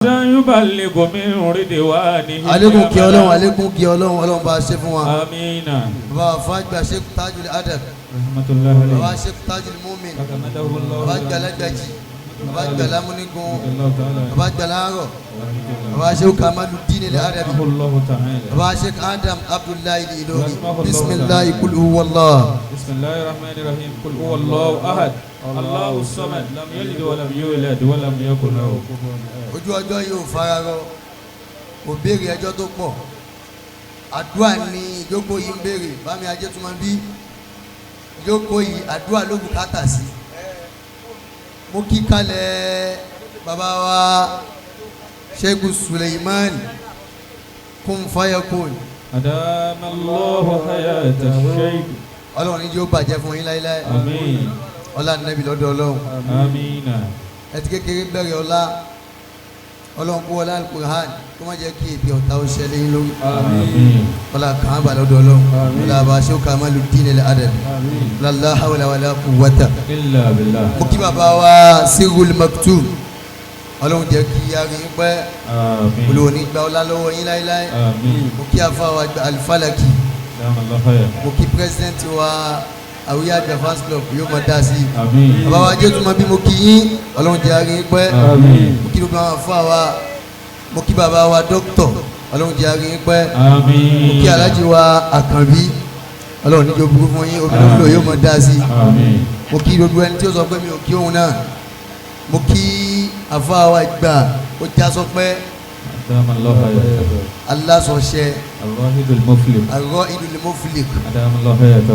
yuballighu min ridwanihi. alekun kí Ọlọ́run alekun kí Ọlọ́run bá ṣe fún wa. amina. baba fagba Sheikh Tajul Adab. rahmatullahi alayhi. baba Sheikh Tajul Mumin. baba Galagaji. baba Galamunigun. baba Galaro. baba Sheikh Kamaluddin Al-Adabi. baba Sheikh Adam Abdullahi Ilori. bisimilahi kul huwallah. bismillahir rahmanir rahim. kul huwallahu ahad. Allahu samad. lam yalid wa lam yulad wa lam yakun lahu kufuwan ahad. ojú ọjọ́ yóò fararọ kò béèrè ẹjọ́ tó pọ̀ àdúrà ní ìjókòó yìí ń béèrè bámi ajé tó máa bí ìjókòó yìí àdúrà ló bùkátà sí. mo kí kalẹ̀ bàbá wa Sheikh Suleiman kun fayakun. adamallahu hayata shaykh. ọlọ́run ní jẹ́ ó bàjẹ́ fún yín láéláé. àmín. ọlá nẹ́bí lọ́dọ̀ ọlọ́run. amina. ẹ ti kékeré bẹ̀rẹ̀ ọlá ọlọ́run kó wọlé alukur'an kó má jẹ́ kí èdè ọ̀tá ó ṣẹlẹ̀ yín lórí. àmín. ọlá kàn bá lọ́dọ̀ ọlọ́run. ọlá bá Sheikh Kamaluddin Al-Adabi. la hawla wala quwwata illa billah. mo kí bàbá wa Sirul Maktoum ọlọ́run jẹ́ kí yára yín pẹ́. àmín. olùwò ní gba ọlá lọ́wọ́ yín láéláé. àmín. mo kí afa wa Al-Falaki. adamallahu hayata. mo kí president wa Àwíyé Àgbà fans club yóò máa dá sí i. àmín. bàbá wa jẹ́ tó máa bí mo kí yín ọlọ́run jẹ́ yára yín pẹ́. àmín. mo kí gbogbo àwọn afa wa mo kí bàbá wa dókítọ̀ ọlọ́run jẹ́ yára yín pẹ́. àmín. mo kí alájí wa Àkànbí ọlọ́run níjọ́ burú fún yín omi lóko yóò máa dá sí i. àmín. mo kí gbogbo ẹni tí ó sọ pé mi ò kí òun náà mo kí afa wa gbà ó já sọ pé adamallahu hayata. aláṣọṣẹ arrahidul muflih. àrọ ìdílé mọ́fìlì adamallahu hayata.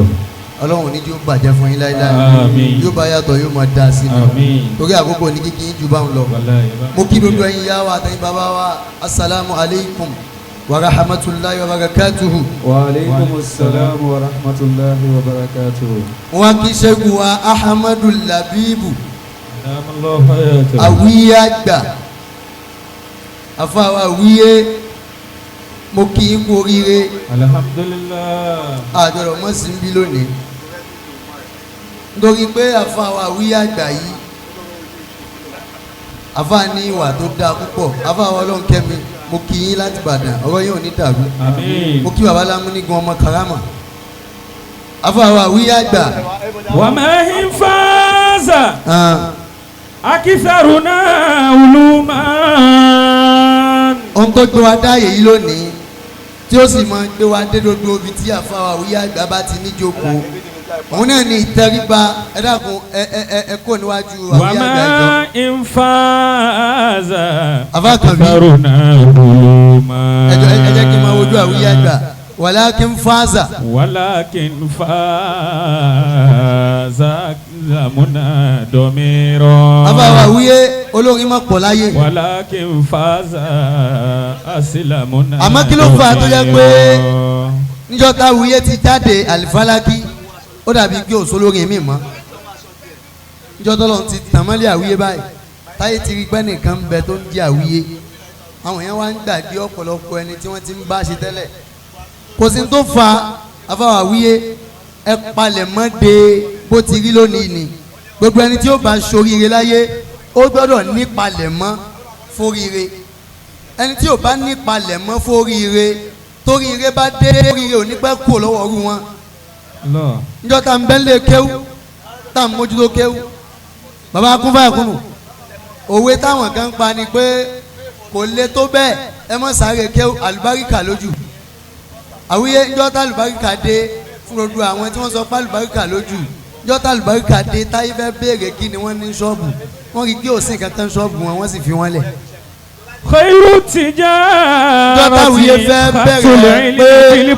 ọlọ́run ní yóò bàjẹ́ fún yín láíláí. àmín. yóò bá yàtọ̀ yóò máa dá sí i. àmín. torí àkókò ní kíkí jù bá ń lọ. wallahi. mo kí gbogbo ẹ̀yin yá wa àtẹ̀yin bàbá wa asalaamu aleykum wa rahmatulahi wa barakatuhu. wa aleykum salaam wa rahmatulahi wa barakatuhu. wọn kí sẹ́gun wa Ahmadu Labibu adamallahu hayata. Àwíyé Àgbà afa wa Àwíyé mo kí n kú oríire alhamdulillah. àjọyọ̀ mọ́ sí ń bí lónìí nítorí pé afa wa Àwíyé Àgbà yìí afa ní ìwà tó dáa púpọ̀ afa wa Ọlọ́run kẹ́mi mo kí yín láti Ìbàdàn ọ̀rọ̀ yóò ní dàrú. àmín. mo kí baba Lámúnígun ọmọ Karama afa wa Àwíyé Àgbà. wa ma hin faza akitharuna uluman. ohun tó gbé wa dáàyè yìí lónìí tí ó sì máa gbé wa dé dodo ibi tí àfa wa Àwíyé Àgbà bá ti níjókòó òun náà ní ìtẹríba ẹ dákun ẹ kó níwájú Àwíyé Àgbà jọ. wa ma hin faza akitharuna uluman. ẹ jẹ́ kí n máa wojú Àwíyé Àgbà walakin faza. walakin faza lamuna domiro. àfa wa Àwíyé olórin máa pọ̀ láyé. walakin faza asilamuna. àmọ́ kí ló fà á tó jẹ́ pé níjọ́ tá Àwíyé ti jáde Al-Falaki ó dàbí pé òṣòlórin mi mọ́ níjọ́ tó lọ́n ti tàn mọ́lẹ̀ Àwíyé báyìí táyé ti rí pẹ́ nìkan bẹ tó ń jẹ́ Àwíyé àwọn èèyàn wá ń gbàgbé ọ̀pọ̀lọpọ̀ ẹni tí wọ́n ti ń bá ṣe tẹ́lẹ̀ kò sí tó fa afáwà Àwíyé ẹ palẹ̀ mọ́ de bó ti rí lónìí ni gbogbo ẹni tí ó bá ṣoríire láyé ó gbọ́dọ̀ nípalẹ̀ mọ́ fóríire ẹni tí ò bá nípalẹ̀ mọ́ fóríire toríire bá dé oríire ò ní pẹ́ kú lọ́wọ́ ọrú wọn. níjọ́ tá n bẹ́ńlẹ̀ kéwú tá n mójútó kéwú bàbá akúnfà ẹ̀kúnnù òwe táwọn kan pa ni pé kò lè tó bẹ́ẹ̀ ẹ mọ̀ sáré kéwú àlùbáríkà lójú. Àwíyé níjọ́ tá àlùbáríkà dé fún gbogbo àwọn tí wọ́n sọ pé àlùbáríkà lójú níjọ́ tá àlùbáríkà dé táyé fẹ́ béèrè kí ni wọ́n ní ṣọ́ọ̀bù wọ́n rí kí òsín kankan ṣọ́ọ̀bù wọn wọ́n sì fi wọ́n lẹ̀. khairu tijarati níjọ́ tá Àwíyé fẹ́ bẹ̀rẹ̀ pé níjọ́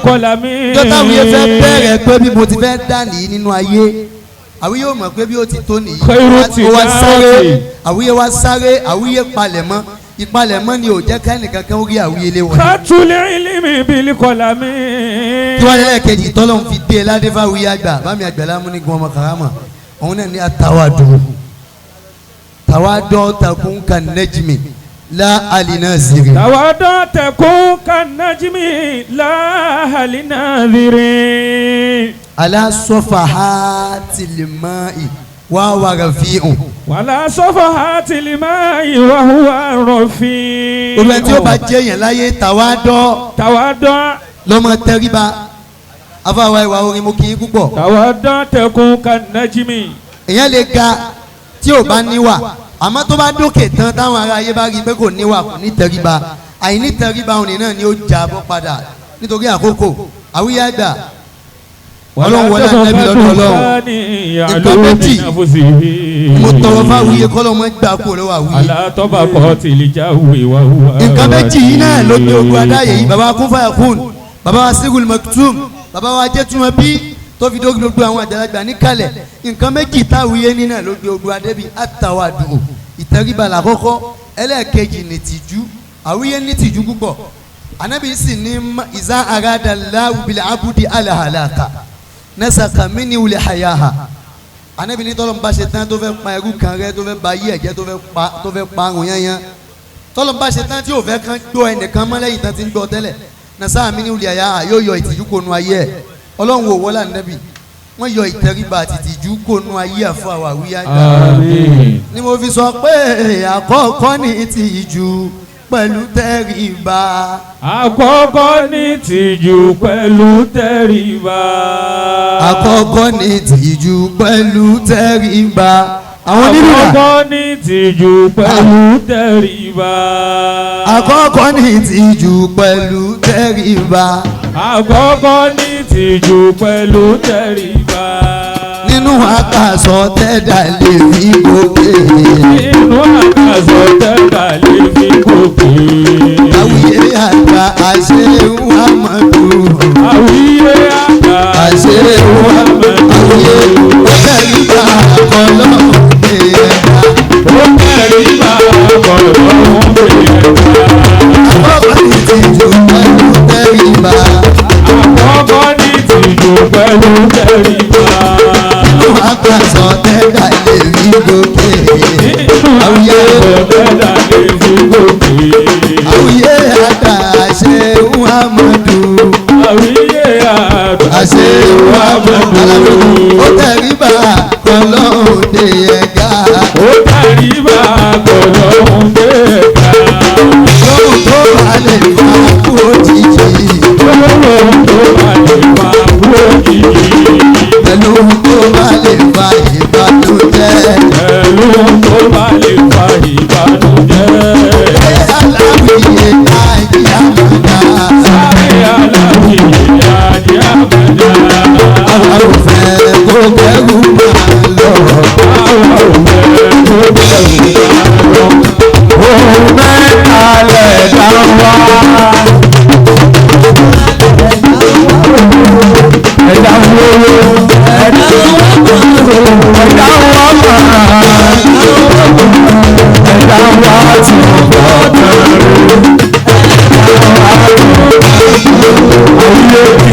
tá Àwíyé fẹ́ bẹ̀rẹ̀ pé bí mo ti fẹ́ dà nìyí nínú ayé Àwíyé ò mọ̀ pé bí ó ti tó nìyí Àwíyé wá sáré Àwíyé palẹ̀mọ́ ìpalẹ̀mọ́ ni ò jẹ́ káyìn kankan ó rí Àwíyé lé wọn. kátólẹ̀ ilimi bíi kọlámi. tí wọ́n lẹ́yìn kejì tọ́lọ́ ń fi dé ládéfà Àwíyé Àgbà bámi Àgbà Lámúnígun ọmọ Karama òun náà ní àtàwádùn takun kan najmi la alinaziri. tàwádọ́ takun kan najmi la alinaziri. ala safahatil ma'i wá wà rafi'un. wàlá safahati lima'i wa huwa rafi'. olùwẹ̀ tí ó bá jẹ́ yẹn láyé tawadọ́. lọ́mọ tẹríba afáwa ìwà orin mo kì í púpọ̀. tawadọ́ takun kan najmi. èèyàn lè ga tí ò bá níwà àmọ́ tó bá dókè tán táwọn ará ayé bá rí i pé kò níwà kò ní tẹríba àìní tẹríba òní náà ni ó jà bọ́ padà nítorí àkókò àwíyá àgbà ọlọ́run wọlé àtẹ́bí lọ́dọ̀ ọlọ́run nǹkan méjì mo tọrọ fáwíyé kọ́lọ́mọ gbà kó lọ́wọ́ àwíyé. alátọ́ba kọ́ tìlíjà wíwé wá wá. nǹkan méjì yìí náà ló gbé ogun adáyé yìí baba kún fàyà kún baba wa Sigul Maktum baba wa jẹ́túmọ̀ bí tó fi dógun gbogbo àwọn àgbàlagbà níkàlẹ̀ nǹkan méjì táwíyé ní náà ló gbé ogun adébí àtàwàdùn ìtẹríba làkọ́kọ́ ẹlẹ́ẹ̀kejì ní tìjú àwíyé ní tìjú púpọ̀ anabi sì ní ìzá aradallahu bil abudi alahalaka nasaka mini wuli hayaha anabi ní tọ́lọ́mù bá ṣe tán tó fẹ́ pa ẹrú kan rẹ tó fẹ́ ba yí ẹ̀jẹ̀ tó fẹ́ pa àrùn yányán tọ́lọ́mù bá ṣe tán tí ò fẹ́ kán gbọ́ ẹnìkan mọ́ lẹ́yìn tán ti ń gbọ́ tẹ́lẹ̀ nasaka mini wuli hayaha yóò yọ ìtìjú kónú ayé ẹ̀ ọlọ́run wò wọ́lá anabi wọ́n yọ ìtẹríba àti ìtìjú kónú ayé àfọ àwọn àwíyá ni mo fi sọ pé àkọ́kọ́ ní ìtìjú pẹ̀lú tẹríba. àkọ́kọ́ ní tìjú pẹ̀lú tẹríba. àkọ́kọ́ ní tìjú pẹ̀lú tẹríba. àwọn nínú rà. àkọ́kọ́ ní tìjú pẹ̀lú tẹríba. àkọ́kọ́ ní tìjú pẹ̀lú tẹríba. àkọ́kọ́ ní tìjú pẹ̀lú tẹríba. nínú àkàsọ̀ tẹ́dà lè fi gòkè. nínú àkàsọ̀ tẹ́dà lè fi gòkè. àwíyé àgbà àṣehùn àmọ́dù. àwíyé àgbà àṣehùn àmọ́dù. àwíyé tẹríba ọlọ́run ẹ̀ka. ó tẹríba ọlọ́run ẹ̀ka. àkọ́kọ́ ní tìjú pẹ̀lú tẹríba. àkọ́kọ́ ní tìjú pẹ̀lú tẹríba. àkàsọ̀ tẹ́dà lè fi gòkè. àwíyé tẹ́dà lè fi gòkè. àwíyé àgbà àṣehùn àmọ́dù. àwíyé àgbà àṣehùn àmọ́dù. ó tẹríba ọlọ́run ẹ̀ka. ó tẹríba ọlọ́run ẹ̀ka. lóhùn tó bá lè fa kú òjijì. lóhùn tó bá lè fa kú òjijì. pẹ̀lú tó bá lè fa ìbànújẹ́. pẹ̀lú tó bá lè fa ìbànújẹ́. aláwìyé àìdí àmàdá. sáré aláwìyé àdí àbàdà. àwa ò fẹ́ kó kẹ́rù máa lọ. àwa ò fẹ́ kó bẹ̀rù máa lọ. òun mẹ́ta lẹ̀ dá wá. ẹ̀dá wo ẹ̀dá ẹ̀dá wá máa ẹ̀dá wá tí mo gbọ́dọ̀ rẹ̀ ẹ̀dá wá tó àwùjọ.